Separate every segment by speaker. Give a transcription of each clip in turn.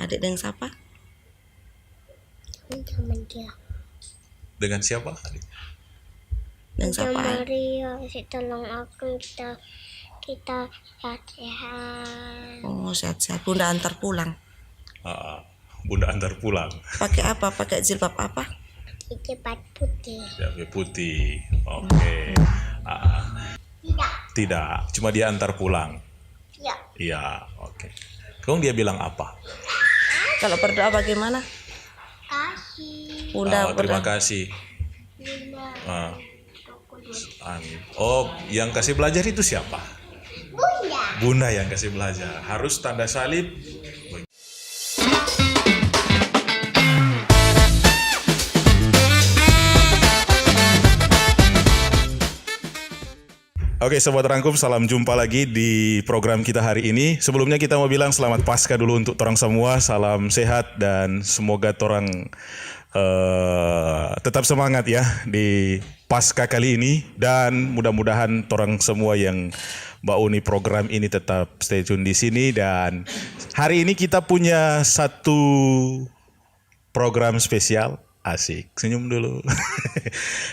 Speaker 1: Adik dengan siapa?
Speaker 2: Sama dia.
Speaker 3: Dengan siapa adik?
Speaker 1: Dengan siapa?
Speaker 2: Maria, tolong aku kita sehat-sehat.
Speaker 1: Oh, sehat-sehat. Bunda antar pulang.
Speaker 3: Bunda antar pulang.
Speaker 1: Pakai apa? Pakai jilbab apa?
Speaker 2: Cepat putih.
Speaker 3: Jilbab putih. Oke. Tidak, cuma dia antar pulang.
Speaker 2: Ya.
Speaker 3: Iya, oke. Kamu dia bilang apa?
Speaker 1: Kalau berdoa bagaimana?
Speaker 2: Kasih.
Speaker 1: Bunda
Speaker 3: Terima
Speaker 1: berdoa.
Speaker 3: kasih.
Speaker 2: Bunda.
Speaker 3: Amin. Oh, yang kasih belajar itu siapa?
Speaker 2: Bunda.
Speaker 3: Bunda yang kasih belajar. Harus tanda salib. Oke, Sobat Rangkum, salam jumpa lagi di program kita hari ini. Sebelumnya kita mau bilang selamat Paskah dulu untuk torang semua. Salam sehat dan semoga torang tetap semangat ya di Paskah kali ini. Dan mudah-mudahan torang semua yang bauni program ini tetap stay tune di sini. Dan hari ini kita punya satu program spesial. Asik, senyum dulu.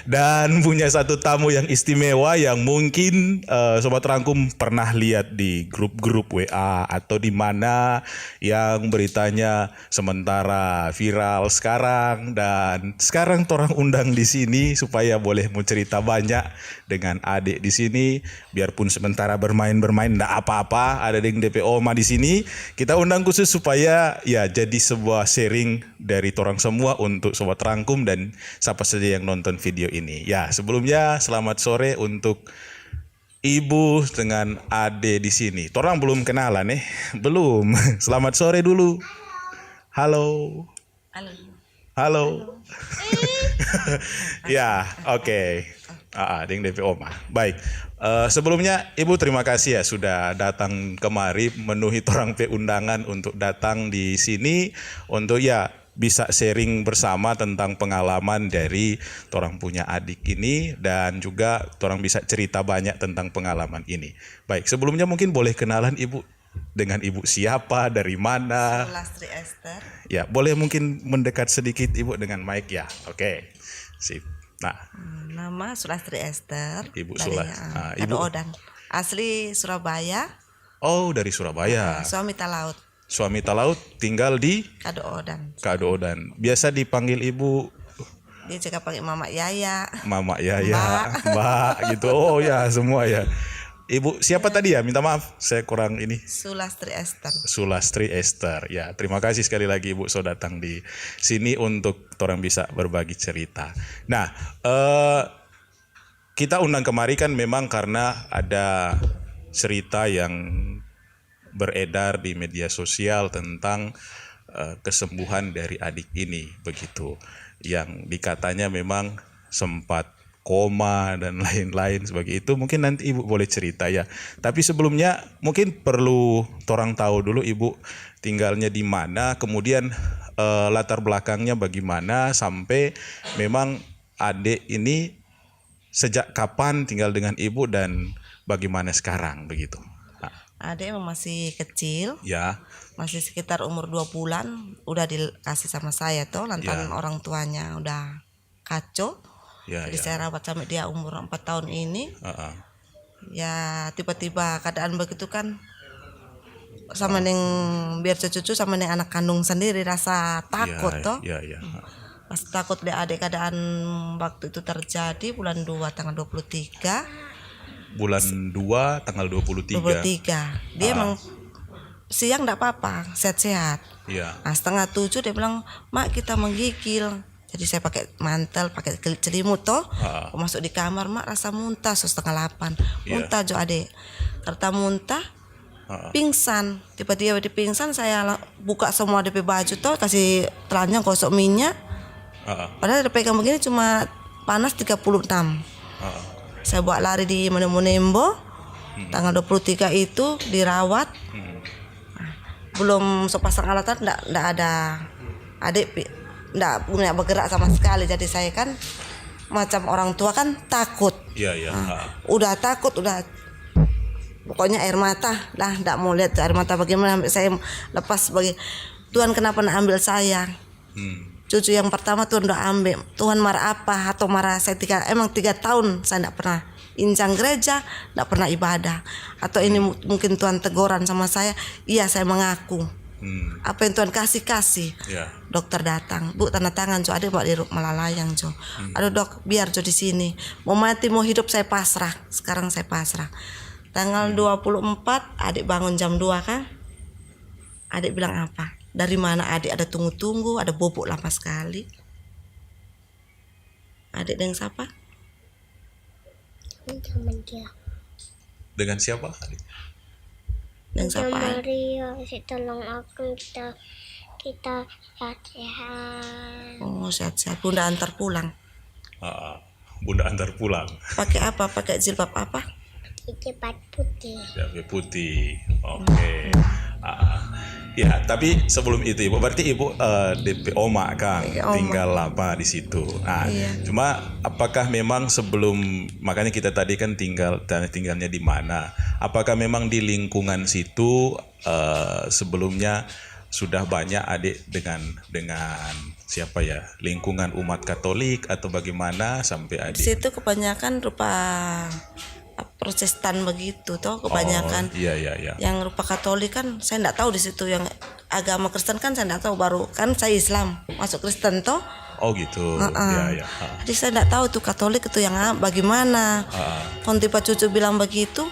Speaker 3: Dan punya satu tamu yang istimewa yang mungkin Sobat Rangkum pernah lihat di grup-grup WA atau di mana yang beritanya sementara viral sekarang. Dan sekarang torang undang di sini supaya boleh mau cerita banyak dengan adik di sini. Biarpun sementara bermain-bermain enggak apa-apa, ada deng DP Oma di sini. Kita undang khusus supaya ya jadi sebuah sharing dari torang semua untuk Sobat Rangkum dan siapa saja yang nonton video ini. Ya, sebelumnya selamat sore untuk Ibu dengan Ade di sini. Torang belum kenalan belum. Selamat sore dulu. Halo.
Speaker 1: Halo.
Speaker 3: Halo. Ya, oke. Ding DP Oma. Baik. Sebelumnya Ibu terima kasih ya sudah datang kemari memenuhi torang pe undangan untuk datang di sini untuk ya bisa sharing bersama tentang pengalaman dari torang punya adik ini dan juga torang bisa cerita banyak tentang pengalaman ini. Baik, sebelumnya mungkin boleh kenalan Ibu dengan Ibu siapa, dari mana?
Speaker 1: Sulastri Esther.
Speaker 3: Ya, boleh mungkin mendekat sedikit Ibu dengan mic ya. Oke. Sip. Nah,
Speaker 1: nama Sulastri Esther.
Speaker 3: Ibu
Speaker 1: dari
Speaker 3: Ibu
Speaker 1: Kado Odan. Asli Surabaya.
Speaker 3: Oh, dari Surabaya.
Speaker 1: Suami talaut.
Speaker 3: Suami talaut tinggal di
Speaker 1: Kado Odan.
Speaker 3: Kado Odan. Biasa dipanggil Ibu
Speaker 1: Dia juga pakai Mama Yaya.
Speaker 3: Mama Yaya, Mbak gitu. Oh ya, semua ya. Ibu siapa tadi ya? Minta maaf, saya kurang ini.
Speaker 1: Sulastri Esther.
Speaker 3: Sulastri Esther. Ya, terima kasih sekali lagi Ibu sudah datang di sini untuk orang bisa berbagi cerita. Nah, kita undang kemari kan memang karena ada cerita yang beredar di media sosial tentang kesembuhan dari adik ini begitu. Yang dikatanya memang sempat koma dan lain-lain sebagai itu. Mungkin nanti Ibu boleh cerita ya. Tapi sebelumnya mungkin perlu torang tahu dulu Ibu tinggalnya di mana, kemudian latar belakangnya bagaimana sampai memang adik ini sejak kapan tinggal dengan Ibu dan bagaimana sekarang begitu.
Speaker 1: Adik emang masih kecil.
Speaker 3: Ya.
Speaker 1: Masih sekitar umur 2 bulan udah dikasih sama saya tuh lantaran orang tuanya udah kacau. Jadi saya rawat sampai dia umur 4 tahun ini. Ya tiba-tiba keadaan begitu kan sama neng biar cucu sama neng anak kandung sendiri rasa takut toh. Pas takut lihat adik keadaan waktu itu terjadi bulan 2 tanggal 23.
Speaker 3: Bulan 2 tanggal 23.
Speaker 1: Dia emang siang enggak apa-apa, sehat-sehat.
Speaker 3: Iya.
Speaker 1: Nah, 6:30 dia bilang, "Mak, kita menggigil." Jadi saya pakai mantel, pakai selimut toh. Aku masuk di kamar, "Mak, rasa muntah." 7:30. Muntah jo adik. Karena muntah pingsan. Tiba-tiba dia pingsan, saya buka semua DP baju toh, kasih telanjang gosok minyak. Padahal dia pegang begini cuma panas 36. Saya bawa lari di Monembo. Tanggal 23 itu dirawat. Belum sepasang alatan enggak ada. Adik enggak punya bergerak sama sekali. Jadi saya kan macam orang tua kan takut.
Speaker 3: Iya.
Speaker 1: Udah takut, udah pokoknya air mata lah, enggak mau lihat air mata bagaimana sampai saya lepas Tuhan kenapa nak ambil saya? Cucu yang pertama Tuhan udah ambil. Tuhan marah apa? Atau marah saya emang 3 tahun saya tidak pernah injang gereja, tidak pernah ibadah. Atau ini mungkin Tuhan teguran sama saya? Iya, saya mengaku. Apa yang Tuhan kasih.
Speaker 3: Ya.
Speaker 1: Dokter datang, Bu tanda tangan Jo, adik Mbak di Malalayang Jo. Aduh dok, biar Jo di sini. Mau mati mau hidup saya pasrah. Sekarang saya pasrah. Tanggal 24 adik bangun jam 2 kan? Adik bilang apa? Dari mana adik ada tunggu-tunggu, ada bobok lama sekali. Adik dengan siapa?
Speaker 2: Sama dia.
Speaker 3: Dengan siapa? Adik?
Speaker 1: Dengan siapa?
Speaker 2: Maria, tolong aku kita sehat-sehat.
Speaker 1: Oh sehat-sehat. Bunda antar pulang.
Speaker 3: Bunda antar pulang.
Speaker 1: Pakai apa? Pakai jilbab apa?
Speaker 2: Jilbab putih.
Speaker 3: Jilbab putih. Oke. Ya, tapi sebelum itu Ibu, berarti Ibu DP Oma Kang, tinggal lama di situ. Nah,
Speaker 1: iya.
Speaker 3: Cuma apakah memang sebelum, makanya kita tadi kan tinggalnya di mana? Apakah memang di lingkungan situ sebelumnya sudah banyak adik dengan siapa ya, lingkungan umat Katolik atau bagaimana sampai adik?
Speaker 1: Di situ kebanyakan rupa Protestan begitu toh kebanyakan.
Speaker 3: Iya.
Speaker 1: Yang rupa Katolik kan saya tidak tahu di situ, yang agama Kristen kan saya tidak tahu, baru kan saya Islam masuk Kristen toh.
Speaker 3: Oh gitu. Iya.
Speaker 1: Jadi saya tidak tahu tuh Katolik itu yang bagaimana. Pontipa cucu bilang begitu.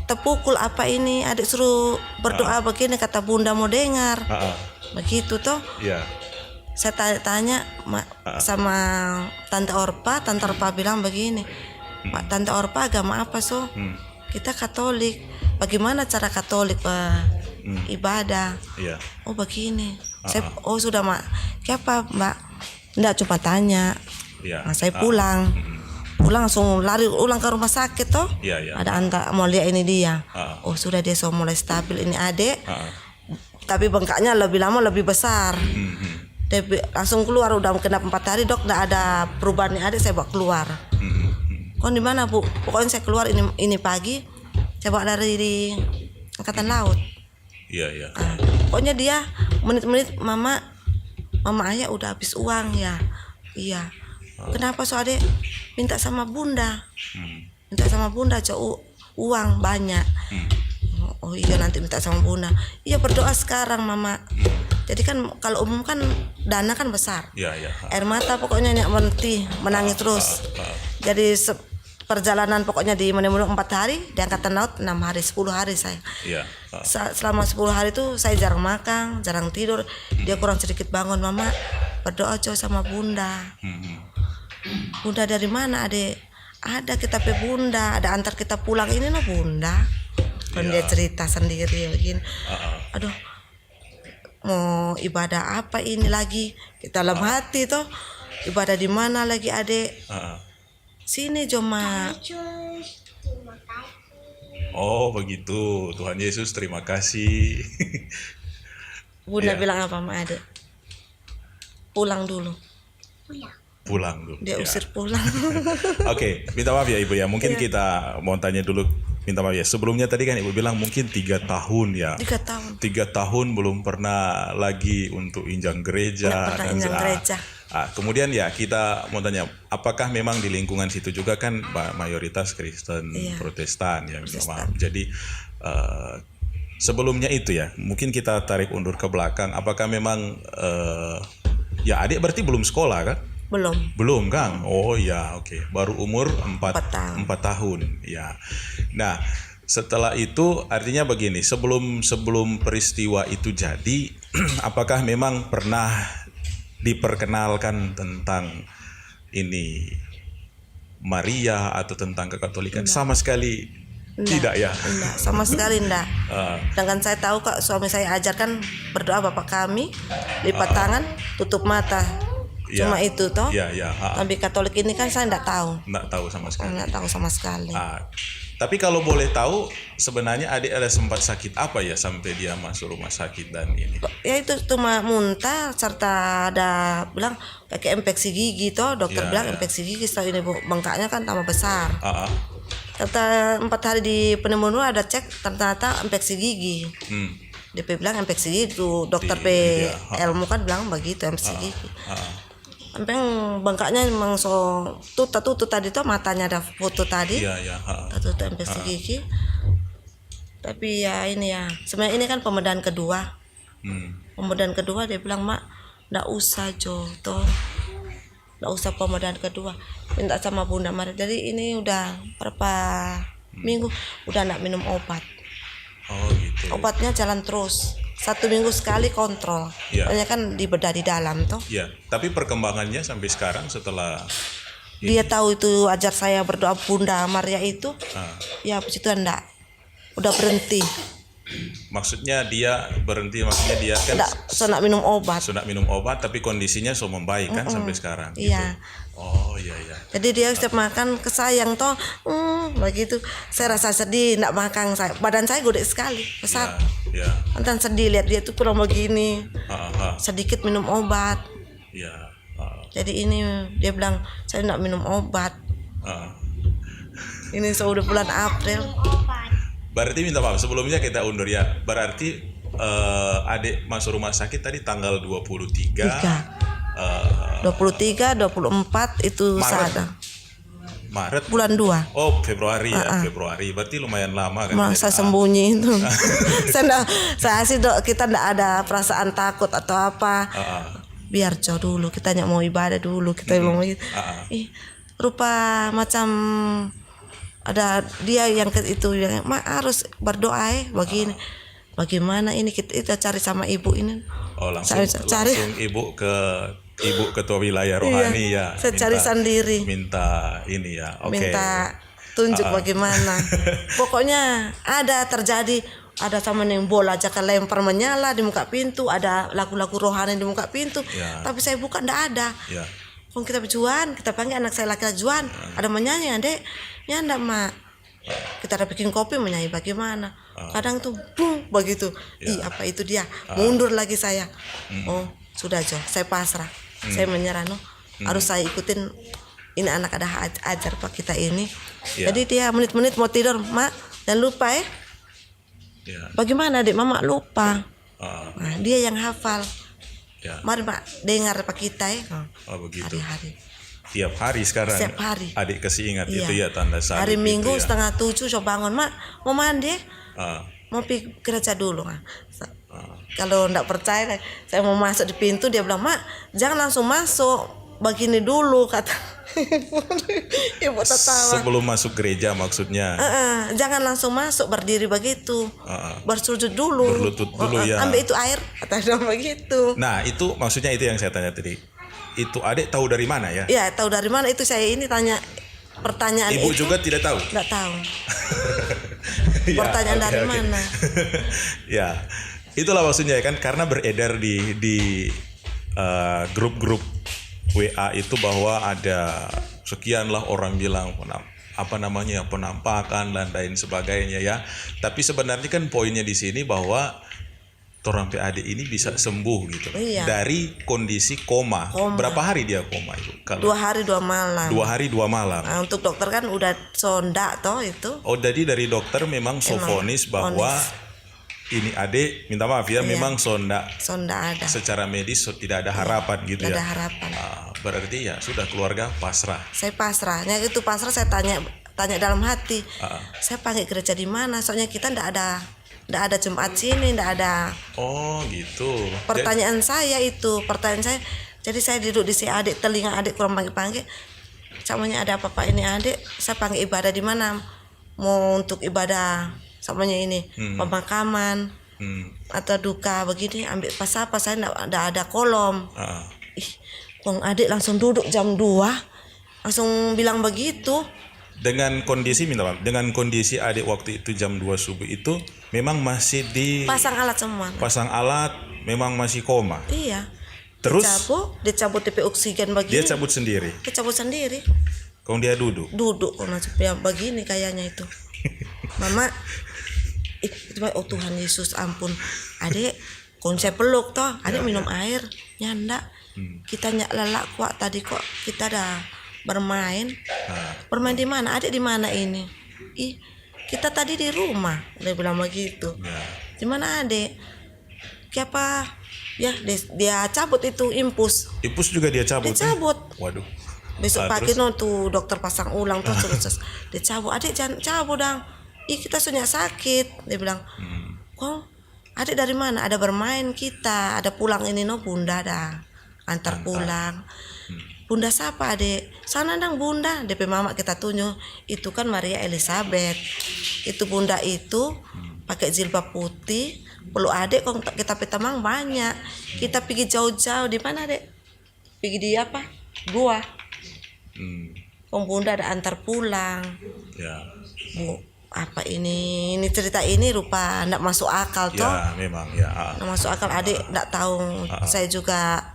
Speaker 1: Terpukul apa ini, adik suruh berdoa begini, kata Bunda mau dengar. Begitu toh.
Speaker 3: Iya.
Speaker 1: Saya tanya sama Tante Orpa bilang begini. Tante Orpa agama apa so? Kita Katolik. Bagaimana cara Katolik ibadah?
Speaker 3: Iya.
Speaker 1: Oh begini. Saya sudah Mak. Siapa Mbak? Enggak, cuma tanya.
Speaker 3: Iya.
Speaker 1: Nah, saya pulang langsung lari ulang ke rumah sakit toh.
Speaker 3: Iya.
Speaker 1: Ada Anta mau lihat ini dia. Oh sudah, dia so mulai stabil ini adik. Tapi bengkaknya lebih lama lebih besar. Dia langsung keluar, udah kena 4 hari dok, enggak ada perubahan nih adik, saya bawa keluar. Kau di mana Bu? Pokoknya saya keluar ini pagi, saya bawa dari di Angkatan Laut.
Speaker 3: Iya.
Speaker 1: Pokoknya dia menit-menit mama ayah udah habis uang ya. Iya. Kenapa so adek? Minta sama Bunda. Minta sama Bunda uang banyak. Oh iya, nanti minta sama Bunda. Iya, berdoa sekarang Mama. Jadi kan kalau umum kan dana kan besar.
Speaker 3: Iya.
Speaker 1: Air mata pokoknya nyak berhenti, menangis terus. Jadi perjalanan pokoknya di Menembulung 4 hari, di Angkatan Laut 6 hari, 10 hari saya.
Speaker 3: Iya.
Speaker 1: Selama 10 hari itu saya jarang makan, jarang tidur. Dia kurang sedikit bangun, Mama berdoa coba sama Bunda. Bunda dari mana adek? Ada kita pe Bunda, ada antar kita pulang ini no Bunda. Kan dia cerita sendiri begini. Aduh, mau ibadah apa ini lagi? Kita dalam hati toh. Ibadah di mana lagi adek? Sini Joma.
Speaker 2: Terima kasih.
Speaker 3: Oh begitu, Tuhan Yesus terima kasih.
Speaker 1: Bunda bilang apa sama adek? Pulang dulu.
Speaker 3: Pulang dulu.
Speaker 1: Dia usir pulang.
Speaker 3: Oke, minta maaf ya Ibu ya. Mungkin kita mau tanya dulu. Minta maaf ya. Sebelumnya tadi kan Ibu bilang mungkin 3 tahun ya.
Speaker 1: 3 tahun.
Speaker 3: 3 tahun belum pernah lagi untuk injang gereja.
Speaker 1: Nggak pernah injang gereja.
Speaker 3: Kemudian ya kita mau tanya, apakah memang di lingkungan situ juga kan mayoritas Kristen, Protestan ya, minta maaf. Jadi sebelumnya itu ya, mungkin kita tarik undur ke belakang. Apakah memang ya adik berarti belum sekolah kan? Belum Kang. Oh ya, oke. Baru umur 4 tahun. Ya. Nah, setelah itu artinya begini, sebelum peristiwa itu jadi, apakah memang pernah diperkenalkan tentang ini Maria atau tentang kekatolikan? Sama sekali tidak ya?
Speaker 1: Enggak, sama sekali enggak. Dengan saya tahu kok suami saya ajarkan berdoa Bapa kami, lipat tangan, tutup mata. Cuma itu toh. Tapi Katolik ini kan saya enggak tahu. Enggak tahu sama sekali.
Speaker 3: Tapi kalau boleh tahu, sebenarnya adik ada sempat sakit apa ya sampai dia masuk rumah sakit dan ini?
Speaker 1: Ya itu cuma muntah, serta ada bilang kayak infeksi gigi toh. Dokter bilang infeksi gigi, setelah ini Bu, bengkaknya kan tambah besar. Kata 4 hari di pneumonia ada cek ternyata infeksi gigi. DP bilang infeksi gigi, dokter ilmu kan bilang begitu infeksi gigi. Sampai bengkaknya memang so tutup tadi tuh matanya ada foto tadi. Tutup infeksi gigi. Tapi ya ini ya, sebenarnya ini kan pembedahan kedua. Pembedahan kedua dia bilang, "Mak, ndak usah Jo, toh. Ndak usah pembedahan kedua. Minta sama Bunda Mari." Jadi ini udah berapa minggu udah ndak minum obat.
Speaker 3: Oh gitu.
Speaker 1: Obatnya jalan terus. 1 minggu sekali kontrol. Soalnya kan dibedah di dalam toh.
Speaker 3: Iya, tapi perkembangannya sampai sekarang setelah
Speaker 1: Dia tahu itu ajar saya berdoa Bunda Maria itu. Ya habis itu enggak. Udah berhenti.
Speaker 3: Maksudnya dia berhenti, maksudnya dia kan
Speaker 1: Enggak minum obat.
Speaker 3: sudah minum obat tapi kondisinya so membaik kan sampai sekarang.
Speaker 1: Iya.
Speaker 3: Gitu. Oh iya.
Speaker 1: Jadi dia setiap makan kesayang toh, begitu. Saya rasa sedih, enggak makan saya. Badan saya gede sekali, besar.
Speaker 3: Iya.
Speaker 1: Antan sedih lihat dia tuh kurang begini. Sedikit minum obat.
Speaker 3: Iya.
Speaker 1: Jadi ini dia bilang saya enggak minum obat. Ini sudah bulan April.
Speaker 3: Berarti minta maaf sebelumnya kita undur ya. Berarti adik masuk rumah sakit tadi tanggal 23.
Speaker 1: 23, 24 itu sadar.
Speaker 3: Maret.
Speaker 1: Bulan 2.
Speaker 3: Oh, Februari ya, Februari. Berarti lumayan lama kan.
Speaker 1: Masa sembunyi itu. saya sih kita enggak ada perasaan takut atau apa. Biar jauh dulu, kita mau ibadah dulu, kita mau gitu. Rupa macam ada dia yang itu yang harus berdoa begini. Bagaimana ini kita cari sama ibu ini.
Speaker 3: Oh, langsung ibu ketua wilayah rohani ya.
Speaker 1: Saya cari sendiri.
Speaker 3: Minta ini ya. Oke.
Speaker 1: Minta tunjuk bagaimana. Pokoknya ada terjadi sama yang bola aja lempar menyala di muka pintu, ada lagu-lagu rohani di muka pintu. Tapi saya buka enggak ada. Kalau kita berjuang, kita panggil anak saya laki-laki Juan, ada menyanyi, Adek. Ya enggak, Mak. Kita ada bikin kopi menyanyi bagaimana. Kadang tuh bung begitu. Apa itu dia? Mundur lagi saya. Oh, sudah Jo, saya pasrah. Saya menyerah Harus saya ikutin ini anak ada ajar Pak kita ini. Jadi dia menit-menit mau tidur, Mak, jangan lupa ya. Bagaimana Adik? Mama lupa. Nah, dia yang hafal. Mari Pak dengar Pak kita ya.
Speaker 3: Begitu.
Speaker 1: Hari-hari.
Speaker 3: Tiap hari sekarang.
Speaker 1: Setiap hari.
Speaker 3: Adik kasih ingat itu ya tanda salib.
Speaker 1: Hari Minggu
Speaker 3: itu,
Speaker 1: 6:30 so bangun, Mak, mau mandi. Mau pergi gereja dulu. Kalau enggak percaya, saya mau masuk di pintu, dia bilang, "Mak, jangan langsung masuk. Begini dulu," kata. Ibu tertawa.
Speaker 3: Sebelum masuk gereja maksudnya.
Speaker 1: Jangan langsung masuk berdiri begitu. Bersujud dulu.
Speaker 3: Berlutut dulu ya.
Speaker 1: Ambil itu air atau begitu.
Speaker 3: Nah, itu maksudnya itu yang saya tanya tadi. Itu Adik tahu dari mana ya?
Speaker 1: Iya, tahu dari mana itu saya ini tanya pertanyaan
Speaker 3: Ibu
Speaker 1: itu.
Speaker 3: juga tidak tahu.
Speaker 1: Enggak tahu. Pertanyaan dari mana?
Speaker 3: Ya. Itulah maksudnya kan karena beredar di grup-grup WA itu bahwa ada sekianlah orang bilang penampakan dan lain sebagainya ya. Tapi sebenarnya kan poinnya di sini bahwa orang PAD ini bisa sembuh gitu dari kondisi koma. Berapa hari dia koma itu?
Speaker 1: 2 hari 2 malam.
Speaker 3: 2 hari 2 malam.
Speaker 1: Nah, untuk dokter kan udah sonda toh itu.
Speaker 3: Oh, jadi dari dokter memang sofonis bahwa ini Adik minta maaf ya, memang sonda
Speaker 1: ada.
Speaker 3: Secara medis tidak ada harapan gitu ya.
Speaker 1: Ada harapan.
Speaker 3: Berarti ya sudah keluarga pasrah.
Speaker 1: Saya pasrahnya itu pasrah, saya tanya dalam hati. Saya panggil gereja di mana? Soalnya kita ndak ada Jumat sini, ndak ada.
Speaker 3: Oh gitu.
Speaker 1: Pertanyaan saya, jadi saya duduk di si Adik, telinga Adik kurang panggil. Samanya ada apa-apa ini Adik, saya panggil ibadah di mana? Mau untuk ibadah samanya ini pemakaman atau duka begini, ambil pas apa, saya ndak ada kolom. Bang Adik langsung duduk jam 2 langsung bilang begitu.
Speaker 3: Dengan kondisi Adik waktu itu jam 2 subuh itu memang masih
Speaker 1: pasang alat semua.
Speaker 3: Pasang alat, memang masih koma.
Speaker 1: Iya.
Speaker 3: Terus
Speaker 1: dicabut TP oksigen begini.
Speaker 3: Dia cabut sendiri. Kalau dia duduk
Speaker 1: ya begini kayaknya itu. Mama oh Tuhan Yesus ampun. Adik konsep peluk toh. Adik minum air nyanda. Kita lelak kuat tadi kok kita dah bermain. Bermain di mana? Adik di mana ini? Kita tadi di rumah. Dia bilang begitu. Di mana Adik? Kenapa? Ya dia cabut itu impus.
Speaker 3: Impus juga dia cabut.
Speaker 1: Dicabut.
Speaker 3: Waduh.
Speaker 1: Besok pagi
Speaker 3: terus?
Speaker 1: tuh dokter pasang ulang tuh terus dia cabut. Adik jangan cabut dang. Ih kita sudah sakit. Dia bilang. Kok adik dari mana? Ada bermain kita. Ada pulang ini bunda dah. Antar pulang. Bunda siapa adik? Sana dang bunda. DP mama kita tunjuk. Itu kan Maria Elizabeth. Itu bunda itu pakai jilbab putih. Perlu adik kok kita petamang banyak. Kita pergi jauh-jauh di mana adik? Pergi di apa? Gua. Kong bunda ada antar pulang.
Speaker 3: Ya.
Speaker 1: Bu, apa ini cerita ini rupa ndak masuk akal toh.
Speaker 3: Ya, memang ya.
Speaker 1: Ndak masuk akal adik ndak tahu. Saya juga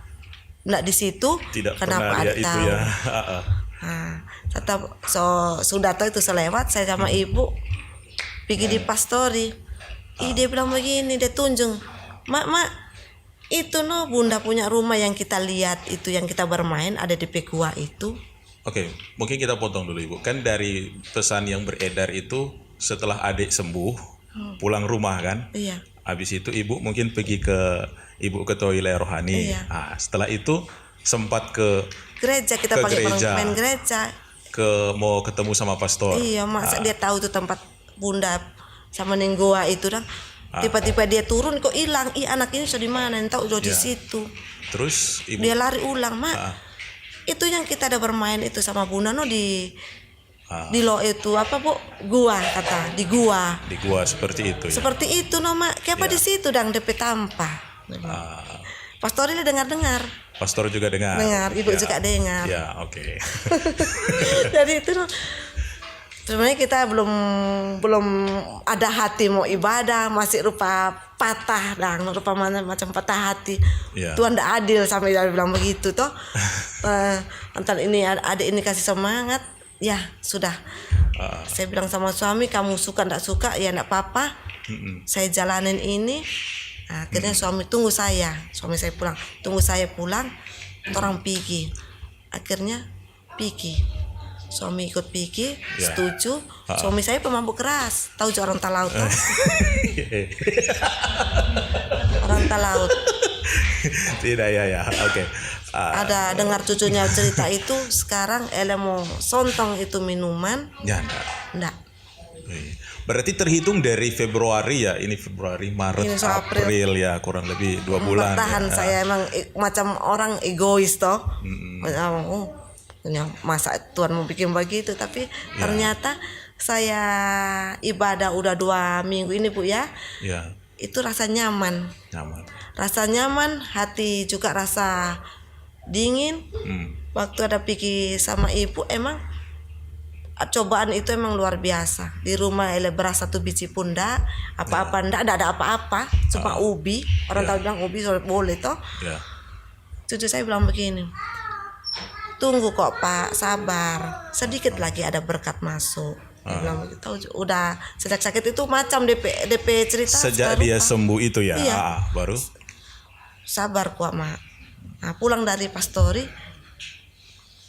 Speaker 1: ndak di situ.
Speaker 3: Tidak
Speaker 1: kenapa
Speaker 3: pernah lihat
Speaker 1: adik
Speaker 3: itu
Speaker 1: tahu.
Speaker 3: ya.
Speaker 1: Tetap sudah tahu itu selewat saya sama ibu pergi di pastori. Dia bilang begini, dia tunjuk. Mak, itu bunda punya rumah yang kita lihat itu yang kita bermain ada di Pekua itu.
Speaker 3: Oke, mungkin kita potong dulu Ibu. Kan dari pesan yang beredar itu setelah adik sembuh, pulang rumah kan?
Speaker 1: Iya.
Speaker 3: Habis itu Ibu mungkin pergi ke toilet rohani.
Speaker 1: Iya.
Speaker 3: Setelah itu sempat ke
Speaker 1: Gereja kita
Speaker 3: Ke
Speaker 1: pakai
Speaker 3: gereja.
Speaker 1: main gereja.
Speaker 3: mau ketemu sama pastor.
Speaker 1: Iya, masa dia tahu tuh tempat bunda sama Nenggoa itu dan tiba-tiba dia turun kok hilang. Anak ini sudah di mana? Tahu udah di situ.
Speaker 3: Terus Ibu
Speaker 1: Dia lari ulang, Mak. Itu yang kita ada bermain itu sama bunda di lo itu apa Bu? Gua kata di gua.
Speaker 3: di gua seperti itu ya.
Speaker 1: Seperti itu Mak. Kenapa di situ dang DP tanpa? Pastor ini dengar-dengar.
Speaker 3: Pastor juga dengar.
Speaker 1: Dengar, Ibu juga dengar.
Speaker 3: Ya, oke.
Speaker 1: Jadi itu sebenarnya kita belum ada hati mau ibadah, masih rupa patah dan rupa macam patah hati.
Speaker 3: Ya.
Speaker 1: Tuhan tidak adil sampai dia bilang begitu toh. Antar ini adik ini kasih semangat, ya sudah. Saya bilang sama suami, kamu suka tidak suka ya tidak apa-apa. Saya jalanin ini. Akhirnya suami tunggu saya pulang, tunggu saya pulang, orang pergi. Akhirnya pergi. Suami ikut pergi, setuju. Suami saya pemabuk keras, tahu orang Talaut toh? Orang Talaut.
Speaker 3: Tidak ya, oke.
Speaker 1: Ada dengar cucunya cerita itu sekarang mau sontong itu minuman.
Speaker 3: Ya,
Speaker 1: Enggak.
Speaker 3: Berarti terhitung dari Februari ya, ini Februari, Maret,
Speaker 1: Ini
Speaker 3: April ya, kurang lebih 2 bulan.
Speaker 1: Bertahan
Speaker 3: ya.
Speaker 1: saya emang macam orang egois toh. Masa Tuhan mau bikin begitu, tapi ternyata saya ibadah udah 2 minggu ini Bu ya.
Speaker 3: Ya.
Speaker 1: Itu rasa nyaman. Rasa nyaman, hati juga rasa dingin. Waktu ada pergi sama ibu emang cobaan itu emang luar biasa. Di rumah beras 1 biji pun ndak, apa-apa ndak ada apa-apa, cuma ubi. Orang tahu bilang ubi boleh toh. Cucu saya bilang begini, tunggu kok Pak, sabar, sedikit lagi ada berkat masuk. Dia bilang begitu. Udah sejak sakit itu macam DP cerita.
Speaker 3: Sejak dia sembuh itu ya,
Speaker 1: iya.
Speaker 3: Baru
Speaker 1: sabar kok Mak. Nah, pulang dari pastori,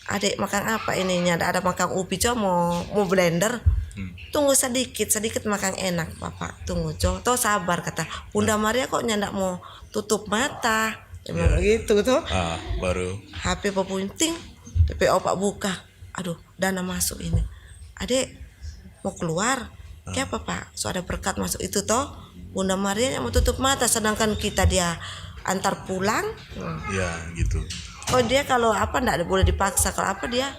Speaker 1: adik makan apa ininya? Ada makan ubi coba mau blender. Tunggu sedikit makan enak Bapak. Tunggu coba. Toh sabar kata. Bunda Maria kok nyandak mau tutup mata. Emang begitu tuh.
Speaker 3: Baru
Speaker 1: HP pepunting, PPO Pak buka. Aduh, dana masuk ini. Adik mau keluar. Kayak apa Pak? So ada berkat masuk itu toh. Bunda Maria yang mau tutup mata, sedangkan kita dia antar pulang.
Speaker 3: Ya gitu.
Speaker 1: Oh dia kalau apa ndak boleh dipaksa, kalau apa dia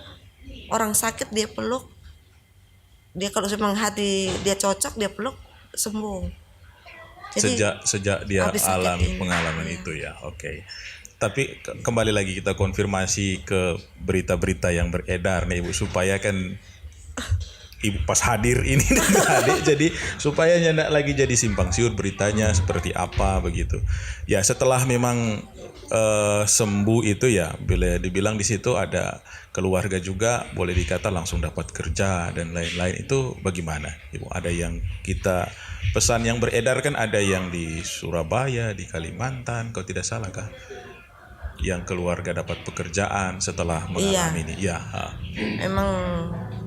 Speaker 1: orang sakit dia peluk, dia kalau memang hati dia cocok dia peluk sembuh. Jadi,
Speaker 3: sejak dia alami pengalaman itu ya, oke. Tapi kembali lagi kita konfirmasi ke berita-berita yang beredar nih Ibu, supaya kan Ibu pas hadir ini adik, jadi supaya ndak lagi jadi simpang siur beritanya seperti apa begitu. Ya setelah memang sembuh itu ya, bila dibilang di situ ada keluarga juga, boleh dikata langsung dapat kerja dan lain-lain, itu bagaimana Ibu? Ada yang kita pesan yang beredar kan, ada yang di Surabaya, di Kalimantan, kalau tidak salah kah? Yang keluarga dapat pekerjaan setelah mengalami ini. Ya.
Speaker 1: Emang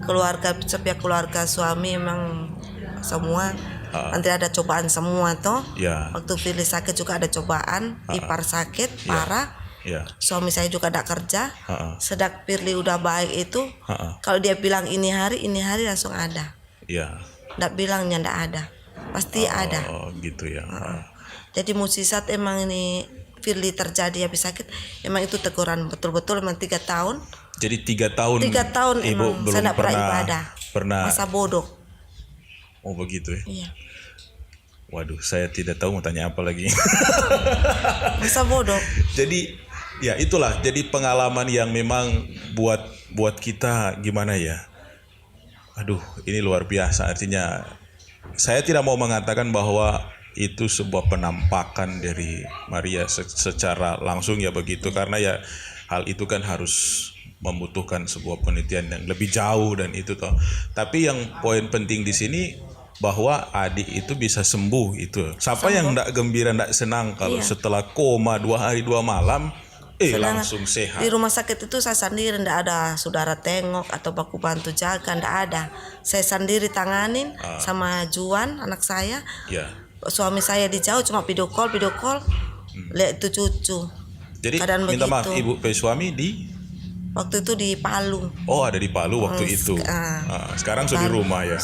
Speaker 1: keluarga, setiap keluarga suami emang semua Nanti ada cobaan semua toh.
Speaker 3: Ya.
Speaker 1: Waktu Firly sakit juga ada cobaan, ipar sakit parah.
Speaker 3: Ya.
Speaker 1: Suami saya juga tidak kerja. Sedak Firly udah baik itu, kalau dia bilang ini hari langsung ada.
Speaker 3: Ya.
Speaker 1: Tidak bilangnya tidak ada, pasti ada.
Speaker 3: Oh gitu ya.
Speaker 1: Jadi mukjizat emang ini Firly terjadi habis sakit, emang itu teguran betul-betul emang 3 tahun.
Speaker 3: Jadi 3 tahun.
Speaker 1: 3 tahun
Speaker 3: Ibu
Speaker 1: emang
Speaker 3: belum
Speaker 1: saya tidak pernah ibadah.
Speaker 3: Pernah.
Speaker 1: Masa bodoh.
Speaker 3: Oh begitu ya.
Speaker 1: Iya.
Speaker 3: Waduh, saya tidak tahu mau tanya apa lagi.
Speaker 1: Masa bodoh.
Speaker 3: Jadi ya itulah, jadi pengalaman yang memang buat kita gimana ya. Aduh, ini luar biasa. Artinya saya tidak mau mengatakan bahwa itu sebuah penampakan dari Maria secara langsung ya begitu, karena ya hal itu kan harus membutuhkan sebuah penelitian yang lebih jauh dan itu toh. Tapi yang poin penting di sini bahwa adik itu bisa sembuh itu. Siapa yang enggak gembira, enggak senang kalau setelah koma 2 hari 2 malam langsung sehat.
Speaker 1: Di rumah sakit itu saya sendiri, tidak ada saudara tengok atau baku bantu jaga, tidak ada. Saya sendiri tanganin sama Juan anak saya.
Speaker 3: Ya.
Speaker 1: Suami saya di jauh cuma video call lihat itu cucu.
Speaker 3: Jadi
Speaker 1: keadaan
Speaker 3: minta
Speaker 1: begitu.
Speaker 3: maaf ibu suami di
Speaker 1: Waktu itu di Palu.
Speaker 3: Oh ada di Palu waktu itu. Sekarang sudah di rumah ya.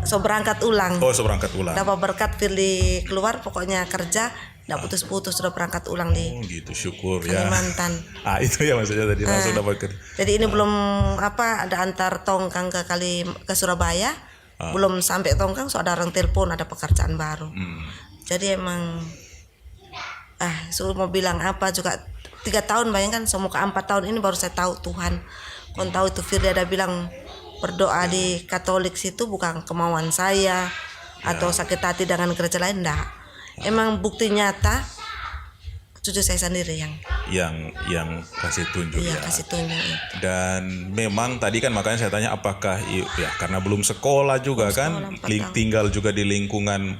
Speaker 1: So berangkat ulang.
Speaker 3: Oh so berangkat ulang.
Speaker 1: Dapat berkat Firly keluar, pokoknya kerja tidak putus-putus, sudah berangkat ulang di
Speaker 3: gitu, syukur ya.
Speaker 1: Kalimantan.
Speaker 3: Itu ya maksudnya tadi langsung dapat kerja.
Speaker 1: Jadi ini belum ada antar Tongkang ke Surabaya. Belum sampai Tongkang, so ada orang telepon ada pekerjaan baru. Jadi emang suruh mau bilang apa juga 3 tahun, bayangkan semoga 4 tahun ini baru saya tahu Tuhan. Kon tahu itu Firly ada bilang berdoa di Katolik situ bukan kemauan saya atau sakit hati dengan gereja lain, enggak. Emang bukti nyata cucu saya sendiri yang
Speaker 3: kasih tunjuk ya.
Speaker 1: Kasih tunjuk itu.
Speaker 3: Dan memang tadi kan makanya saya tanya apakah ya karena belum sekolah juga tinggal juga di lingkungan,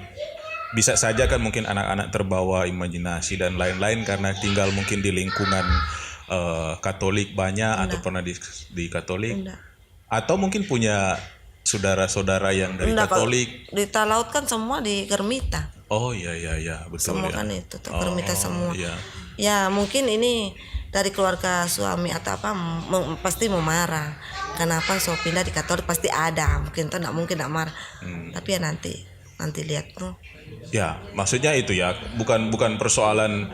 Speaker 3: bisa saja kan mungkin anak-anak terbawa imajinasi dan lain-lain karena tinggal mungkin di lingkungan Katolik banyak atau pernah di Katolik. Atau mungkin punya saudara-saudara yang dari Katolik.
Speaker 1: Di Talaut kan semua di Germita.
Speaker 3: Oh iya betul
Speaker 1: semua
Speaker 3: ya.
Speaker 1: kan itu tuh Germita semua.
Speaker 3: Iya.
Speaker 1: Ya mungkin ini dari keluarga suami atau apa pasti mau marah. Kenapa so pindah di Katolik, pasti ada. Mungkin tuh mungkin enggak marah. Tapi ya nanti lihat tuh.
Speaker 3: Ya, maksudnya itu ya, bukan persoalan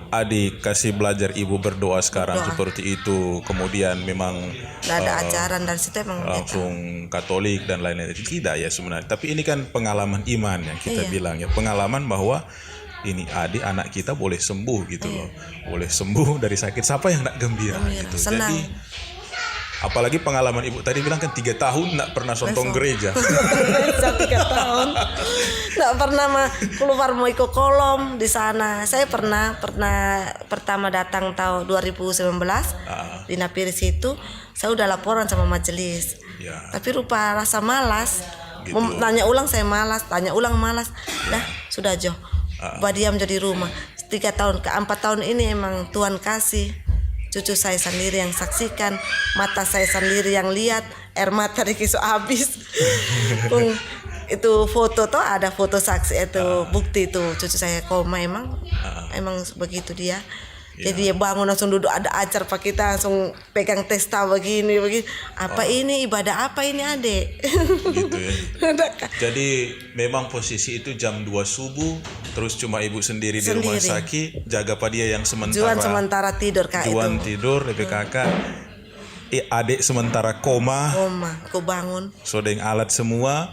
Speaker 3: adik kasih belajar ibu berdoa sekarang seperti itu, kemudian memang
Speaker 1: nggak ada ajaran dari situ emang
Speaker 3: langsung Katolik dan lain-lain, tidak ya sebenarnya. Tapi ini kan pengalaman iman yang kita bilang ya, pengalaman bahwa ini anak kita boleh sembuh gitu loh, boleh sembuh dari sakit. Siapa yang nggak gembira gitu.
Speaker 1: Senang.
Speaker 3: Jadi apalagi pengalaman ibu tadi bilang kan 3 tahun nggak pernah sontong gereja.
Speaker 1: 3 tahun nggak pernah keluar mau ikut kolom di sana. Saya pernah pertama datang tahun 2019 di Napiris itu, saya udah laporan sama majelis. Tapi rupa rasa malas gitu. Tanya ulang saya malas, tanya ulang malas. Dah sudah Jo, diam jadi rumah. 3 tahun ke 4 tahun ini emang Tuhan kasih. Cucu saya sendiri yang saksikan, mata saya sendiri yang lihat, air mata di kisah habis. Itu foto tuh ada foto saksi itu bukti itu cucu saya koma emang begitu dia. Jadi dia bangun langsung duduk, ada acar pak kita langsung pegang testa begini. Apa ini ibadah apa ini adek?
Speaker 3: Gitu ya. Jadi memang posisi itu jam 2 subuh, terus cuma ibu sendiri di rumah sakit, jaga pak dia yang sementara.
Speaker 1: Juan sementara tidur kak
Speaker 3: Juan
Speaker 1: itu.
Speaker 3: tidur, lebih kakak. Adik sementara koma.
Speaker 1: Aku bangun.
Speaker 3: Sodeng alat semua.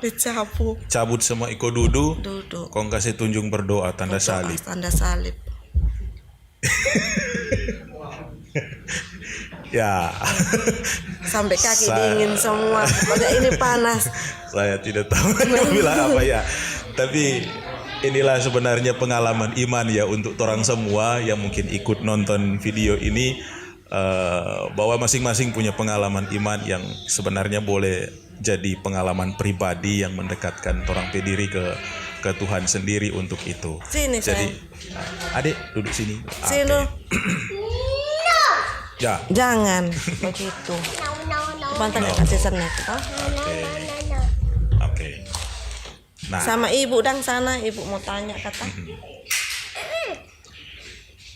Speaker 3: Cabut semua iko duduk. Kong kasih tunjung berdoa tanda salib.
Speaker 1: Tanda salib.
Speaker 3: Ya.
Speaker 1: Sampai kaki dingin semua. Pokoknya ini panas.
Speaker 3: Saya tidak tahu bilang apa ya. Tapi inilah sebenarnya pengalaman iman ya untuk orang semua yang mungkin ikut nonton video ini, bahwa masing-masing punya pengalaman iman yang sebenarnya boleh jadi pengalaman pribadi yang mendekatkan orang pediri ke Tuhan sendiri untuk itu.
Speaker 1: Sini
Speaker 3: jadi adik duduk sini.
Speaker 1: Sini.
Speaker 3: Ya.
Speaker 1: Jangan begitu. Bantal kasih snack.
Speaker 3: Oke. Nah,
Speaker 1: Sama ibu dan sana, ibu mau tanya kata.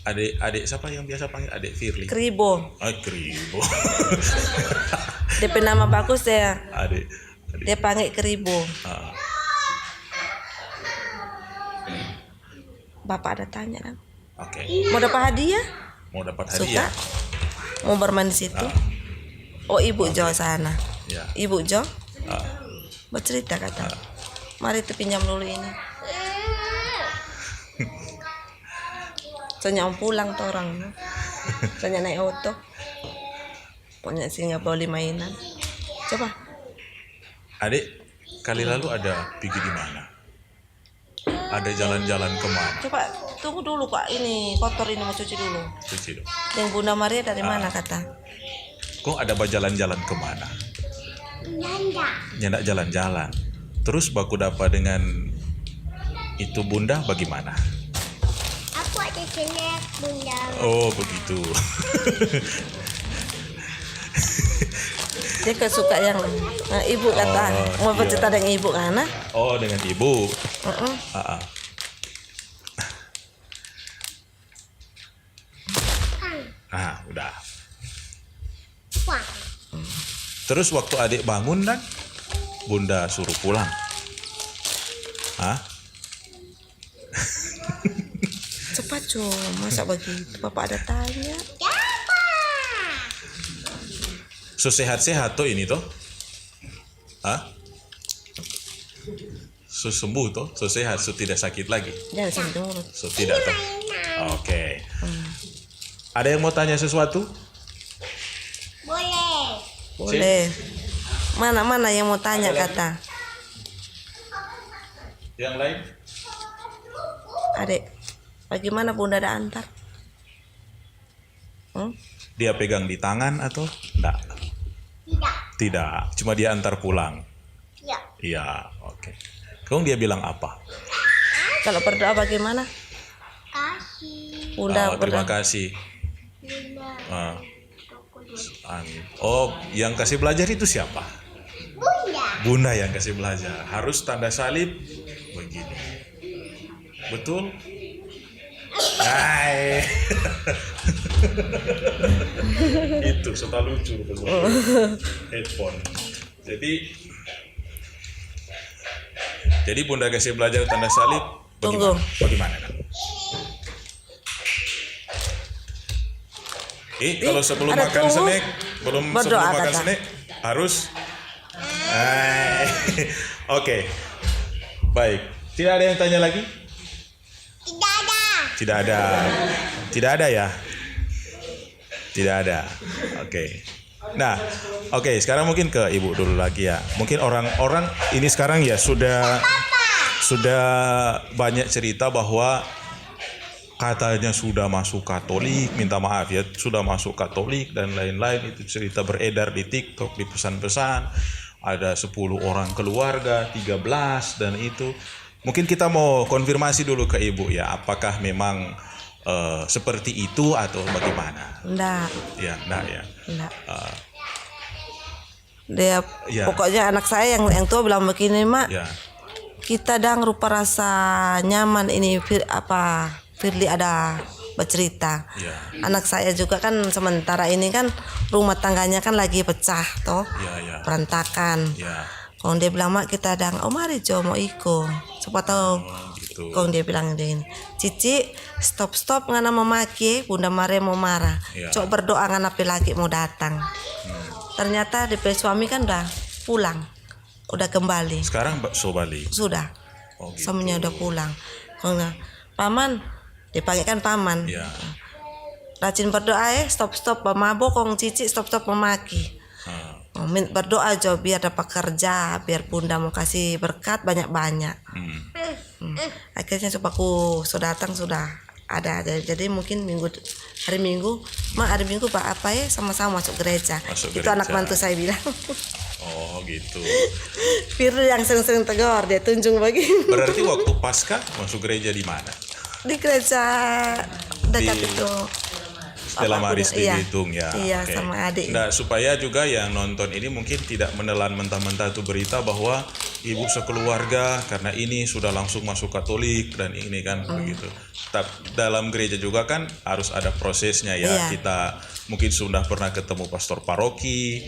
Speaker 3: adik siapa yang biasa panggil adik Firly?
Speaker 1: Kribo.
Speaker 3: Kribo.
Speaker 1: DP nama bagus ya.
Speaker 3: adik.
Speaker 1: Dia panggil Kribo.
Speaker 3: Ah,
Speaker 1: Bapak ada tanya kan?
Speaker 3: Oke.
Speaker 1: Mau dapat hadiah?
Speaker 3: Mau dapat
Speaker 1: Suka?
Speaker 3: hadiah?
Speaker 1: Mau bermain di situ? Oh, Ibu Jo sana.
Speaker 3: Ya.
Speaker 1: Ibu Jo
Speaker 3: Ah,
Speaker 1: bercerita kata. Mari tu pinjam dulu ini. Soalnya om pulang tuh orang. Soalnya naik auto. Pokoknya sih nggak boleh mainan. Coba.
Speaker 3: adik, kali lalu ada pergi di mana? Ada jalan-jalan kemana?
Speaker 1: Coba tunggu dulu Kak, ini kotor ini mau cuci dulu.
Speaker 3: Cuci dong.
Speaker 1: Yang Bunda Maria dari mana kata?
Speaker 3: Kok ada jalan-jalan kemana?
Speaker 2: Nanda.
Speaker 3: Nyendak jalan-jalan. Terus baku dapat dengan itu bunda bagaimana?
Speaker 2: Aku ada snack bunda.
Speaker 3: Oh begitu.
Speaker 1: Dia kesuka yang ibu kata. Mau bercerita
Speaker 3: iya.
Speaker 1: dengan ibu kan?
Speaker 3: Oh dengan ibu. Ah, ah. Udah.
Speaker 2: Wah.
Speaker 3: Terus waktu adik bangun dan bunda suruh pulang. Hah?
Speaker 1: Cepat cuma masa begitu Bapak ada tanya.
Speaker 3: So sehat-sehat tuh ini tuh? Hah? So sembuh tuh? So sehat? So tidak sakit lagi?
Speaker 1: Jangan sampai mulut.
Speaker 3: So tidak tuh? Oke. Ada yang mau tanya sesuatu?
Speaker 2: Boleh.
Speaker 1: Boleh. Mana yang mau tanya kata?
Speaker 3: Yang lain?
Speaker 1: Adek, bagaimana Bunda ada antar?
Speaker 3: Dia pegang di tangan atau enggak?
Speaker 2: Tidak.
Speaker 3: Tidak, cuma dia antar pulang.
Speaker 2: Ya.
Speaker 3: Iya, oke. Kau dia bilang apa?
Speaker 1: Kalau berdoa bagaimana?
Speaker 2: Kasih.
Speaker 1: Bunda
Speaker 3: Terima
Speaker 1: berdoa.
Speaker 3: kasih.
Speaker 2: Bunda.
Speaker 3: Ah, amin. Oh, yang kasih belajar itu siapa?
Speaker 2: Bunda.
Speaker 3: Bunda yang kasih belajar. Harus tanda salib begini. Betul? Hai. Itu suka lucu betul. Headphone. Jadi Bunda kasih belajar tanda salib
Speaker 1: Tunggu.
Speaker 3: bagaimana kan? Kalau sebelum
Speaker 1: ada
Speaker 3: makan
Speaker 1: tunggu.
Speaker 3: snack, sebelum
Speaker 1: Berdoa,
Speaker 3: makan
Speaker 1: kata.
Speaker 3: snack harus. Oke. Baik. Tidak ada yang tanya lagi?
Speaker 2: Tidak ada.
Speaker 3: Tidak ada. Tidak ada ya? Tidak ada. Oke. Nah, oke, sekarang mungkin ke Ibu dulu lagi ya. Mungkin orang-orang ini sekarang ya sudah banyak cerita bahwa katanya sudah masuk Katolik, minta maaf ya, sudah masuk Katolik dan lain-lain. Itu cerita beredar di TikTok, di pesan-pesan. Ada 10 orang keluarga, 13 dan itu. Mungkin kita mau konfirmasi dulu ke Ibu ya, apakah memang seperti itu atau bagaimana?
Speaker 1: Enggak,
Speaker 3: Ya, enggak ya.
Speaker 1: enggak.
Speaker 3: Eh,
Speaker 1: Dia
Speaker 3: Ya.
Speaker 1: pokoknya anak saya yang tua bilang begini, Mak.
Speaker 3: ya.
Speaker 1: Kita dang rupa rasa nyaman ini Firly ada bercerita.
Speaker 3: Ya.
Speaker 1: Anak saya juga kan sementara ini kan rumah tangganya kan lagi pecah toh.
Speaker 3: Ya, ya.
Speaker 1: Berantakan.
Speaker 3: Ya.
Speaker 1: Kalau dia bilang mak kita dang, oh mari Jo mau ikut. Siapa tahu.
Speaker 3: Gitu.
Speaker 1: Kalau dia bilang ini, Cici stop ngana memaki, Bunda Maria mau marah.
Speaker 3: Ya.
Speaker 1: Cok berdoa ngana lagi mau datang. Ternyata DP suami kan udah pulang, udah kembali.
Speaker 3: Sekarang bakso Bali.
Speaker 1: Sudah.
Speaker 3: Oh, gitu.
Speaker 1: Suaminya udah pulang. Kalau paman, dipanggil kan paman.
Speaker 3: Ya.
Speaker 1: Rajin berdoa stop mabok kong Cici stop memaki.
Speaker 3: Ah,
Speaker 1: Berdoa Jo biar dapat kerja, biar Bunda mau kasih berkat banyak-banyak. Akhirnya coba aku sudah datang sudah ada. Jadi mungkin hari Minggu Pak apa ya sama-sama masuk gereja.
Speaker 3: Masuk
Speaker 1: Itu
Speaker 3: gereja.
Speaker 1: anak mantu saya bilang.
Speaker 3: Oh gitu.
Speaker 1: Firly yang sering-sering tegur dia tunjung begini.
Speaker 3: Berarti waktu Paskah masuk gereja di mana?
Speaker 1: Di gereja dekat
Speaker 3: Di-
Speaker 1: itu
Speaker 3: dalam
Speaker 1: Apapun,
Speaker 3: hadis
Speaker 1: iya.
Speaker 3: dihitung ya.
Speaker 1: Iya,
Speaker 3: Oke.
Speaker 1: sama adik.
Speaker 3: Nah, supaya juga yang nonton ini mungkin tidak menelan mentah-mentah itu berita bahwa ibu sekeluarga karena ini sudah langsung masuk Katolik dan ini kan begitu. Dalam gereja juga kan harus ada prosesnya ya.
Speaker 1: Iya.
Speaker 3: Kita mungkin sudah pernah ketemu pastor paroki,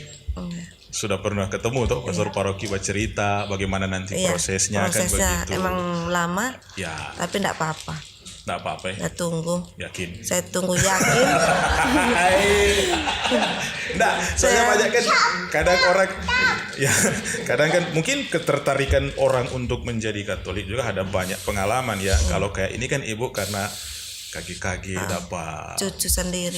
Speaker 3: sudah pernah ketemu tuh pastor paroki bercerita bagaimana nanti
Speaker 1: Iya,
Speaker 3: prosesnya kan
Speaker 1: prosesnya
Speaker 3: begitu.
Speaker 1: emang lama,
Speaker 3: Ya,
Speaker 1: tapi enggak apa-apa.
Speaker 3: nggak apa-apa ya.
Speaker 1: Ya tunggu.
Speaker 3: Yakin.
Speaker 1: Saya tunggu yakin.
Speaker 3: Nggak, soalnya banyak kan kadang orang ya kadang kan mungkin ketertarikan orang untuk menjadi Katolik juga ada banyak pengalaman ya. Kalau kayak ini kan ibu karena kaki-kaki dapat
Speaker 1: Cucu sendiri.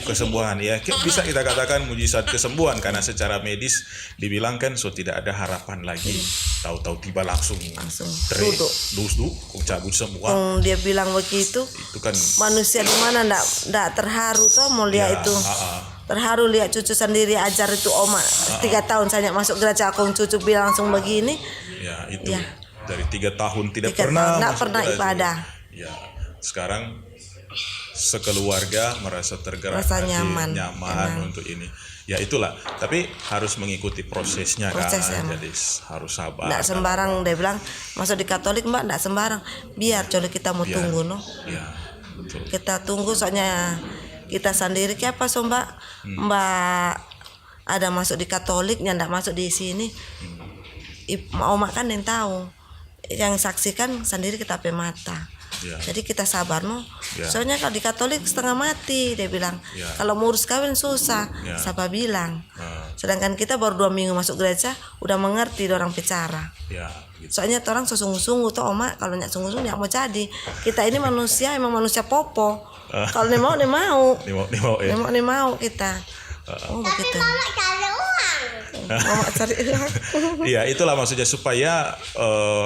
Speaker 3: kesembuhan ya. Bisa kita katakan mujizat kesembuhan karena secara medis dibilang kan tidak ada harapan lagi. Tahu-tahu tiba langsung
Speaker 1: duduk.
Speaker 3: duduk cabut semua.
Speaker 1: Dia bilang begitu.
Speaker 3: Itu kan
Speaker 1: Manusia di mana ndak terharu toh mau lihat
Speaker 3: ya,
Speaker 1: itu. Terharu lihat cucu sendiri ajar itu oma 3 tahun saya masuk gereja aku cucu bilang langsung begini.
Speaker 3: Ya itu
Speaker 1: Ya.
Speaker 3: dari 3 tahun tidak
Speaker 1: 3
Speaker 3: pernah
Speaker 1: tahun, nggak
Speaker 3: masuk
Speaker 1: pernah
Speaker 3: gereja.
Speaker 1: ibadah.
Speaker 3: Ya sekarang sekeluarga merasa tergerak
Speaker 1: Merasa
Speaker 3: hati,
Speaker 1: nyaman.
Speaker 3: untuk ini. Ya itulah. Tapi harus mengikuti prosesnya
Speaker 1: Proses
Speaker 3: kan.
Speaker 1: emang.
Speaker 3: Jadi harus sabar.
Speaker 1: Nggak sembarang dia bilang masuk di Katolik mbak nggak sembarang. Biar coba kita mau
Speaker 3: Biar.
Speaker 1: tunggu no.
Speaker 3: Ya betul.
Speaker 1: Kita tunggu soalnya kita sendiri kayak apa so mbak mbak ada masuk di Katolik yang nggak masuk di sini oma kan yang tahu yang saksikan sendiri kita pe mata.
Speaker 3: Ya.
Speaker 1: Jadi kita sabar no.
Speaker 3: Ya.
Speaker 1: Soalnya kalau di Katolik setengah mati dia bilang.
Speaker 3: Ya.
Speaker 1: Kalau mau urus kawin susah.
Speaker 3: Ya.
Speaker 1: Siapa bilang.
Speaker 3: Ah,
Speaker 1: Sedangkan kita baru 2 minggu masuk gereja udah mengerti orang bicara.
Speaker 3: ya gitu.
Speaker 1: Soalnya orang sungguh-sungguh tuh oma kalau nggak sungguh-sungguh nggak mau jadi. Kita ini manusia emang manusia popo. Kalau nih mau
Speaker 3: Nih mau ya.
Speaker 1: nih mau kita. Oh begitu.
Speaker 2: Mama cari uang.
Speaker 1: Mama cari uang.
Speaker 3: Iya, itulah maksudnya supaya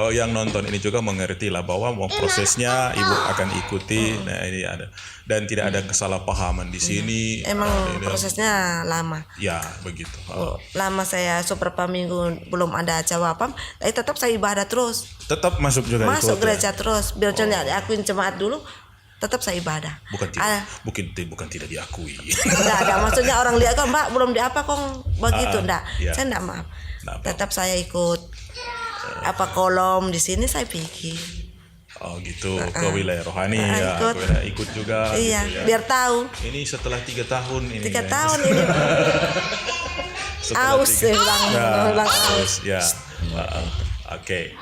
Speaker 3: yang nonton ini juga mengerti lah bahwa mau prosesnya ibu akan ikuti. Nah ini ada dan tidak ada kesalahpahaman di sini.
Speaker 1: Emang
Speaker 3: Ini-
Speaker 1: prosesnya lama.
Speaker 3: Ya begitu.
Speaker 1: Lama saya beberapa minggu belum ada jawaban, tapi tetap saya ibadah terus.
Speaker 3: Tetap masuk juga
Speaker 1: Masuk
Speaker 3: ikut, ya?
Speaker 1: gereja terus. Biar jangan akuin jemaat dulu, tetap saya ibadah.
Speaker 3: Bukan tidak diakui.
Speaker 1: Enggak ada maksudnya orang lihat kok mbak belum di apa kok begitu enggak.
Speaker 3: iya.
Speaker 1: Saya enggak maaf.
Speaker 3: Nggak apa-apa.
Speaker 1: Tetap saya ikut apa kolom di sini saya pikir.
Speaker 3: Oh gitu, ke wilayah rohani ya,
Speaker 1: ikut.
Speaker 3: ke wilayah ikut juga.
Speaker 1: Iya,
Speaker 3: gitu ya.
Speaker 1: biar tahu.
Speaker 3: Ini setelah 3 tahun ini.
Speaker 1: 3
Speaker 3: ya.
Speaker 1: tahun ini.
Speaker 3: Setelah
Speaker 1: Aus
Speaker 3: tiga-
Speaker 1: ya bilang aus.
Speaker 3: Ya. Oke.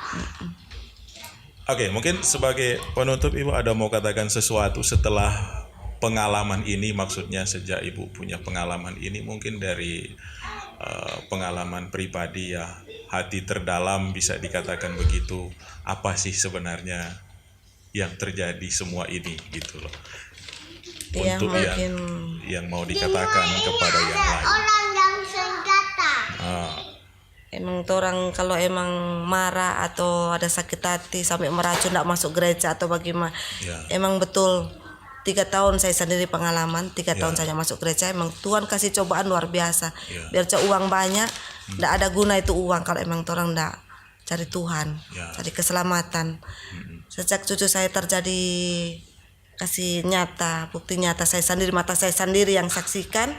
Speaker 3: Oke, mungkin sebagai penutup Ibu ada mau katakan sesuatu setelah pengalaman ini, maksudnya sejak Ibu punya pengalaman ini mungkin dari pengalaman pribadi ya, hati terdalam bisa dikatakan begitu. Apa sih sebenarnya yang terjadi semua ini gitu loh.
Speaker 1: Iya,
Speaker 3: Untuk
Speaker 1: mungkin
Speaker 3: yang mau dikatakan kepada yang lain.
Speaker 2: Orang yang senjata.
Speaker 1: emang tuh orang kalau emang marah atau ada sakit hati sampai meracun enggak masuk gereja atau bagaimana.
Speaker 3: Ya.
Speaker 1: Emang betul 3 tahun saya sendiri pengalaman 3 tahun saya masuk gereja emang Tuhan kasih cobaan luar biasa.
Speaker 3: Ya.
Speaker 1: Biar uang banyak enggak ada guna itu uang kalau emang orang enggak cari Tuhan,
Speaker 3: Ya.
Speaker 1: cari keselamatan. Sejak cucu saya terjadi kasih nyata, bukti nyata saya sendiri, mata saya sendiri yang saksikan.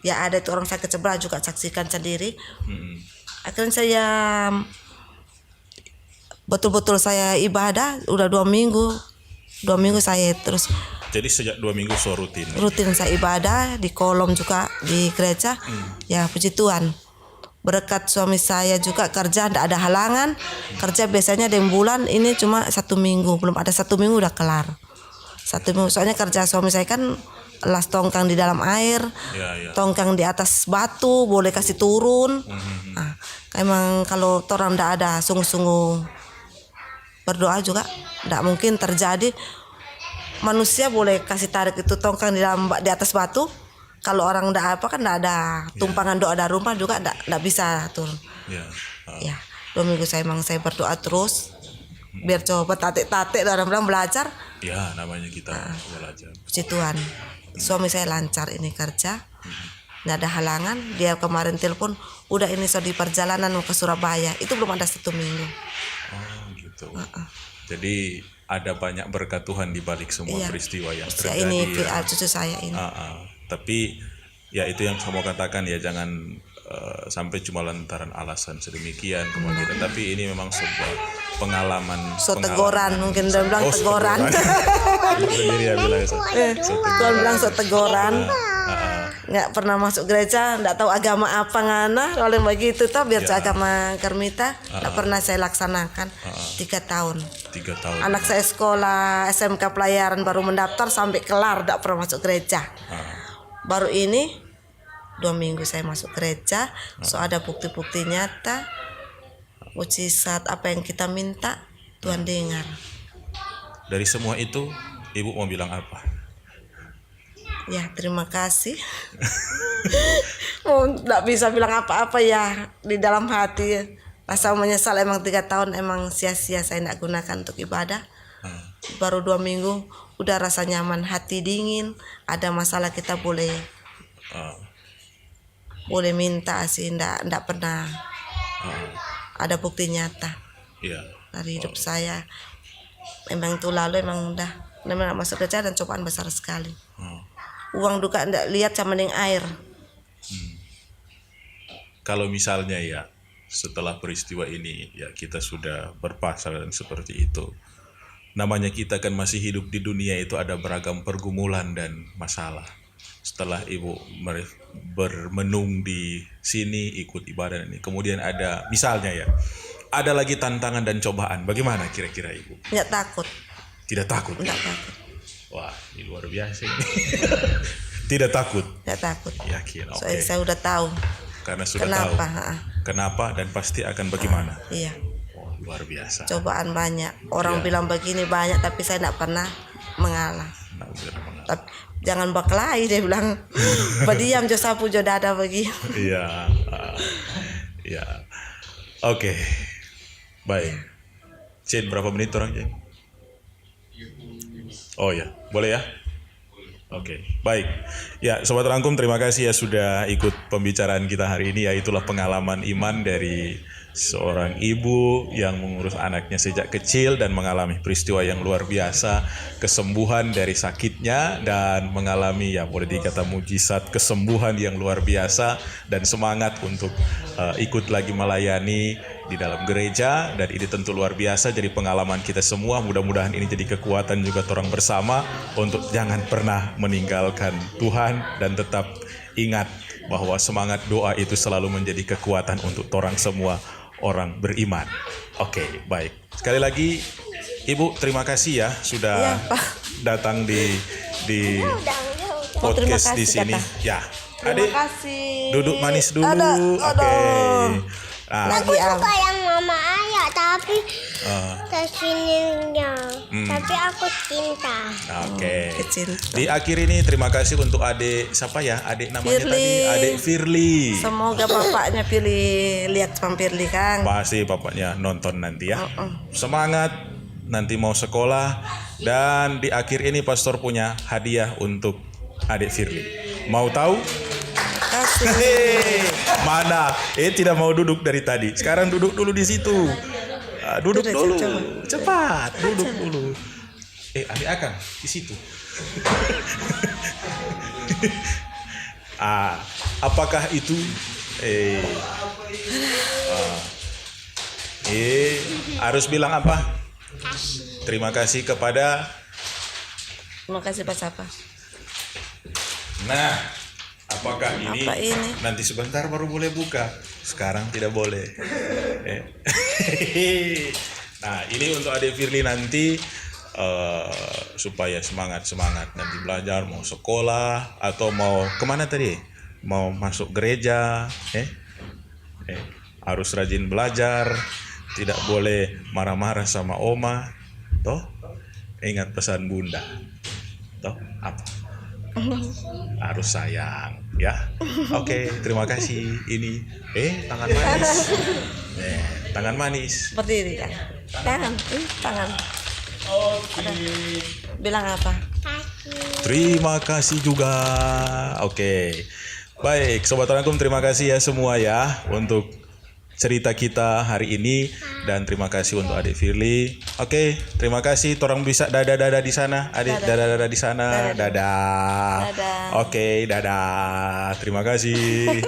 Speaker 1: Ya ada itu orang sakit sebelah juga saksikan sendiri. Akhirnya saya betul-betul saya ibadah udah 2 minggu saya terus
Speaker 3: Jadi sejak 2 minggu so rutin.
Speaker 1: saya ibadah di kolom juga di gereja. Ya puji Tuhan berkat suami saya juga kerja tidak ada halangan. Kerja biasanya di bulan ini cuma 1 minggu, belum ada 1 minggu udah kelar 1 minggu. Soalnya kerja suami saya kan las tongkang di dalam air,
Speaker 3: Ya.
Speaker 1: tongkang di atas batu boleh kasih turun. Nah, emang kalau orang tidak ada sungguh-sungguh berdoa juga tidak mungkin terjadi. Manusia boleh kasih tarik itu tongkang di atas batu. Kalau orang tidak apa kan tidak ada tumpangan doa dari rumah juga tidak bisa turun.
Speaker 3: Ya.
Speaker 1: Ya 2 minggu saya berdoa terus biar coba tatik-tatik orang bilang belajar.
Speaker 3: Ya, namanya kita belajar.
Speaker 1: Puji Tuhan suami saya lancar ini kerja nggak ada halangan. Dia kemarin telepon udah ini so di perjalanan mau ke Surabaya itu belum ada 1 minggu.
Speaker 3: Oh gitu. Jadi ada banyak berkat Tuhan di balik semua
Speaker 1: Iya.
Speaker 3: peristiwa yang
Speaker 1: Usia
Speaker 3: terjadi.
Speaker 1: ini
Speaker 3: ya.
Speaker 1: cucu saya ini.
Speaker 3: Tapi ya itu yang saya mau katakan ya, jangan sampai cuma lantaran alasan sedemikian kemudian, tapi ini memang sebuah pengalaman.
Speaker 1: Teguran, mungkin dia bilang teguran.
Speaker 3: Sendiri ya bilang so.
Speaker 1: Tuhan bilang teguran. Nggak pernah masuk gereja, nggak tahu agama apa ngana, oleh begitu toh biar agama Karmita nggak pernah saya laksanakan 3 tahun.
Speaker 3: 3 tahun.
Speaker 1: Anak saya sekolah SMK pelayaran baru mendaftar sampai kelar nggak pernah masuk gereja. Baru ini 2 minggu saya masuk gereja, so ada bukti-bukti nyata, mujizat apa yang kita minta Tuhan dengar.
Speaker 3: Dari semua itu, Ibu mau bilang apa?
Speaker 1: Ya terima kasih. Nggak bisa bilang apa-apa ya di dalam hati. Rasa menyesal emang 3 tahun emang sia-sia saya nggak gunakan untuk ibadah. Baru 2 minggu udah rasa nyaman, hati dingin. Ada masalah kita boleh minta sih, ndak pernah ada bukti nyata dari hidup saya. Memang itu lalu emang udah memang masuk kerja dan cobaan besar sekali. Uang duka ndak lihat sama dengan air.
Speaker 3: Kalau misalnya ya setelah peristiwa ini ya kita sudah berpasangan seperti itu, namanya kita kan masih hidup di dunia itu ada beragam pergumulan dan masalah. Setelah Ibu bermenung di sini ikut ibadah ini, kemudian ada misalnya ya ada lagi tantangan dan cobaan, bagaimana kira-kira Ibu?
Speaker 1: Nggak takut.
Speaker 3: Tidak takut?
Speaker 1: Nggak takut.
Speaker 3: Wah, ini luar biasa ini. Tidak takut?
Speaker 1: Nggak takut.
Speaker 3: Yakin, oke.
Speaker 1: Soalnya saya udah tahu.
Speaker 3: Karena sudah
Speaker 1: Kenapa?
Speaker 3: tahu. Kenapa dan pasti akan bagaimana?
Speaker 1: Iya.
Speaker 3: Oh, luar biasa.
Speaker 1: Cobaan banyak. Orang bilang begini banyak, tapi saya nggak pernah mengalah. Tapi jangan berkelahi, dia bilang. Berdiam jo sapu jo dada begini.
Speaker 3: Iya. Iya. Oke. Baik. Cin, berapa menit orang Cin? Oh ya, boleh ya? Oke, baik. Ya, Sobat Rangkum, terima kasih ya sudah ikut pembicaraan kita hari ini. Ya, itulah pengalaman iman dari seorang ibu yang mengurus anaknya sejak kecil dan mengalami peristiwa yang luar biasa, kesembuhan dari sakitnya dan mengalami ya boleh dikata mujizat kesembuhan yang luar biasa dan semangat untuk ikut lagi melayani di dalam gereja, dan ini tentu luar biasa jadi pengalaman kita semua. Mudah-mudahan ini jadi kekuatan juga orang bersama untuk jangan pernah meninggalkan Tuhan dan tetap ingat bahwa semangat doa itu selalu menjadi kekuatan untuk orang semua orang beriman. Oke, baik. Sekali lagi Ibu terima kasih ya sudah datang di podcast di sini. Ya. Adik,
Speaker 1: Terima kasih.
Speaker 3: duduk manis dulu. Oke. Nah,
Speaker 2: Aku suka yang mama ayah tapi kesininya. Tapi aku cinta.
Speaker 3: Oke.
Speaker 1: Kecinta.
Speaker 3: Di akhir ini terima kasih untuk adik siapa ya? Adik namanya
Speaker 1: Firly.
Speaker 3: tadi, Adik Firly.
Speaker 1: Semoga bapaknya pilih lihat Bang Firly Kang.
Speaker 3: Pasti bapaknya nonton nanti ya. Semangat nanti mau sekolah, dan di akhir ini pastor punya hadiah untuk Adik Firly. Mau tahu?
Speaker 1: Kasih.
Speaker 3: Hei, mana? Tidak mau duduk dari tadi. Sekarang duduk dulu di situ. Duduk dulu. Cepat, duduk dulu. Adik akan di situ. Apakah itu? Harus bilang apa? Terima kasih kepada.
Speaker 1: Terima kasih Pak Sapa.
Speaker 3: Nah, apakah ini?
Speaker 1: Apa ini?
Speaker 3: Nanti sebentar baru boleh buka. Sekarang tidak boleh. Nah, ini untuk Adik Firly nanti supaya semangat nanti belajar, mau sekolah atau mau kemana tadi? Mau masuk gereja, harus rajin belajar, tidak boleh marah-marah sama oma, toh? Ingat pesan bunda, toh? Apa? Harus sayang, ya. Oke, terima kasih. Ini, tangan manis, tangan manis.
Speaker 1: Seperti ini kan. Tangan.
Speaker 3: Oke.
Speaker 1: Bilang apa?
Speaker 3: Terima kasih juga. Oke. Baik, Sobat Rangkum, terima kasih ya semua ya untuk cerita kita hari ini dan terima kasih untuk Adik Firly. Oke, terima kasih. Torang bisa dadah-dadah di sana. Adik dadah-dadah di sana. Dadah.
Speaker 1: Dadah.
Speaker 3: Oke, dadah. Terima kasih.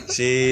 Speaker 3: Sip.